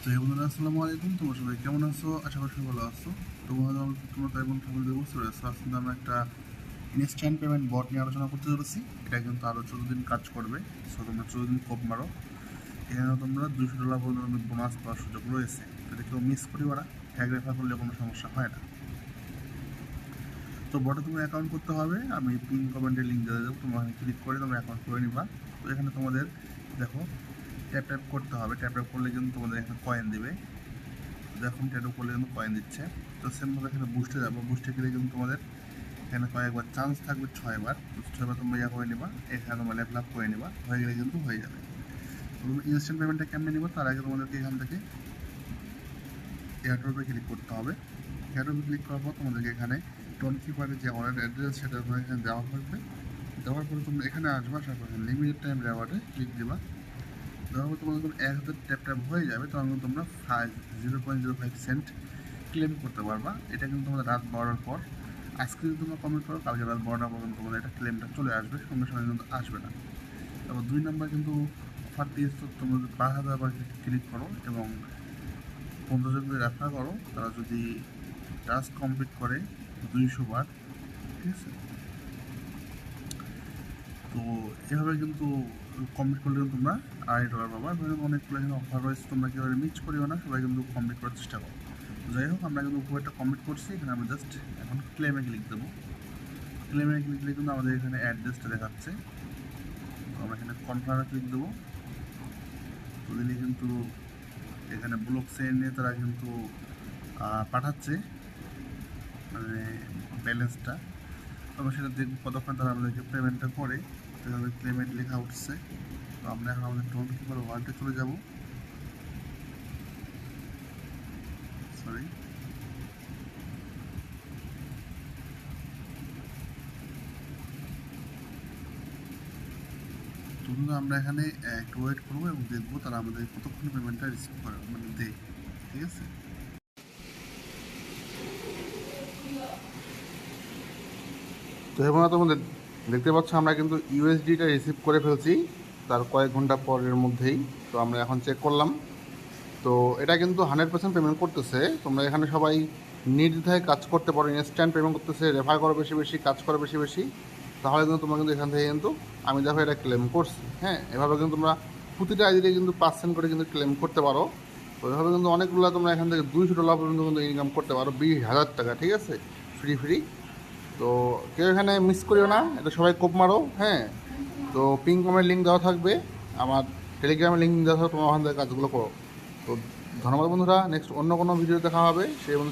তো এই বন্ধুরা আসসালামু আলাইকুম, তোমরা সবাই কেমন আছো? আশা করি সবাই ভালো আছো। তোমরা তাই এবং সকলে বুঝতে পেরেছো, আজ কিন্তু আমরা একটা ইনস্ট্যান্ট পেমেন্ট বট নিয়ে আলোচনা করতে চলেছি। এটা কিন্তু আরও 14 দিন কাজ করবে। সো তোমরা 14 দিন কোপ মারো, এখানে তোমরা $200 পর্যন্ত বোনাস পাওয়ার সুযোগ রয়েছে। যদি কেউ মিস করিও না, ট্যাগ রেফার করলে কোনো সমস্যা হয় না। তো বটে তোমার অ্যাকাউন্ট করতে হবে, আমি পিন কমেন্টের লিঙ্ক দিয়ে দেবো, তোমরা ক্লিক করে তোমরা অ্যাকাউন্ট করে নিবা। তো এখানে তোমাদের দেখো ট্যাপ ট্যাপ করতে হবে, ট্যাপ ট্যাপ করলে কিন্তু তোমাদের এখানে কয়েন দেবে। যখন ট্যাটু করলে কিন্তু কয়েন দিচ্ছে। তো সেমভাবে এখানে বুস্টে যাবো, বুস্টে গেলে কিন্তু তোমাদের এখানে কয়েকবার চান্স থাকবে, 6বার। তো 6বার তোমরা ইয়া করে নিবা, এখানে তোমরা লেভেল আপ করে নিবা, হয়ে গেলে কিন্তু হয়ে যাবে। তো তুমি ইনস্ট্যান্ট পেমেন্টটা কেমনে নিবা, তার আগে তোমাদেরকে এখান থেকে এয়ারড্রপে ক্লিক করতে হবে। এয়ারড্রপে ক্লিক করার পর তোমাদেরকে এখানে টোন কিপারের যে ওয়ালেট অ্যাড্রেস সেটা তোমার এখানে দেওয়া থাকবে। দেওয়ার পরে তোমরা এখানে আসবা, আসার পর লিমিটেড টাইম রেওয়ার্ডে ক্লিক দিবা। দেওয়ার পর তোমাদের যখন 1000 ট্যাপ ট্যাপ হয়ে যাবে, তখন তোমরা 0.05 সেন্ট ক্লেম করতে পারবা। এটা কিন্তু তোমাদের রাত 12টার পর, আজকে যদি তোমরা কমেন্ট করো, কালকে রাত 12টা পর্যন্ত তোমাদের এটা ক্লেমটা চলে আসবে, সঙ্গে সঙ্গে কিন্তু আসবে না। তারপর 2 নাম্বার কিন্তু অফার দিয়েছে, তো তোমরা যদি 5000 বার ক্লিক করো এবং 15 জনকে রেফার করো, তারা যদি টাস্ক কমপ্লিট করে 200 বার, ঠিক আছে। তো এভাবে কিন্তু কমপ্লিট করলে কিন্তু তোমরা $2.5 পাবা। অনেকগুলো এখানে অফার রয়েছে, তোমরা কেউ মিস করিও না, সবাই কিন্তু কমপ্লিট করার চেষ্টা করো। যাই হোক, আমরা কিন্তু উপরটা কমপ্লিট করছি। এখানে আমরা জাস্ট এখন ক্লেমে ক্লিক দেবো। ক্লেমে ক্লিক দিলে কিন্তু আমাদের এখানে অ্যাড্রেসটা দেখাচ্ছে। তো আমরা এখানে কনফার্মে ক্লিক দেবো। তো দিলে কিন্তু এখানে ব্লক চেইনে তারা কিন্তু পাঠাচ্ছে মানে ব্যালেন্সটা। তো আমরা সেটা দেখবো কতক্ষণ তারা আমাদেরকে পেমেন্টটা করে। তো আমাদের পেমেন্ট লেখা উঠছে। তো আমরা এখন আমাদের টোন কিপার ওয়ালেটে চলে যাব। সরি, তো আমরা এখানে একটু ওয়েট করবো এবং দেখবো তারা আমাদের কতক্ষণ পেমেন্টটা রিসিভ করে, মানে দেয়, ঠিক আছে। তো এখন তোমাদের দেখতে পাচ্ছ আমরা কিন্তু ইউএসডিটা রিসিভ করে ফেলছি তার কয়েক ঘন্টা পরের মধ্যেই। তো আমরা এখন চেক করলাম, তো এটা কিন্তু 100% পেমেন্ট করতেছে। তোমরা এখানে সবাই নির্দ্বিধায় কাজ করতে পারো, ইনস্ট্যান্ট পেমেন্ট করতেছে, রেফার করো বেশি বেশি, কাজ করো বেশি বেশি, তাহলে কিন্তু তোমরা কিন্তু এখান থেকে কিন্তু আমি দেখো এটা ক্লেম করছি। হ্যাঁ, এভাবে কিন্তু তোমরা প্রতিটা আইডিতে কিন্তু 5 সেন্ট করে কিন্তু ক্লেম করতে পারো। তো এভাবে কিন্তু অনেকগুলো তোমরা এখান থেকে $200 পর্যন্ত কিন্তু ইনকাম করতে পারো, 20,000 টাকা, ঠিক আছে, ফ্রি ফ্রি। তো কেউ এখানে মিস করিও না, এটা সবাই কোপ মারো। হ্যাঁ, তো পিন কমের লিঙ্ক দেওয়া থাকবে, আমার টেলিগ্রামের লিঙ্ক দেওয়া থাকবে, তোমার ওখান থেকে কাজগুলো করো। তো ধন্যবাদ বন্ধুরা, নেক্সট অন্য কোনো ভিডিও দেখা হবে, সেই বন্ধু।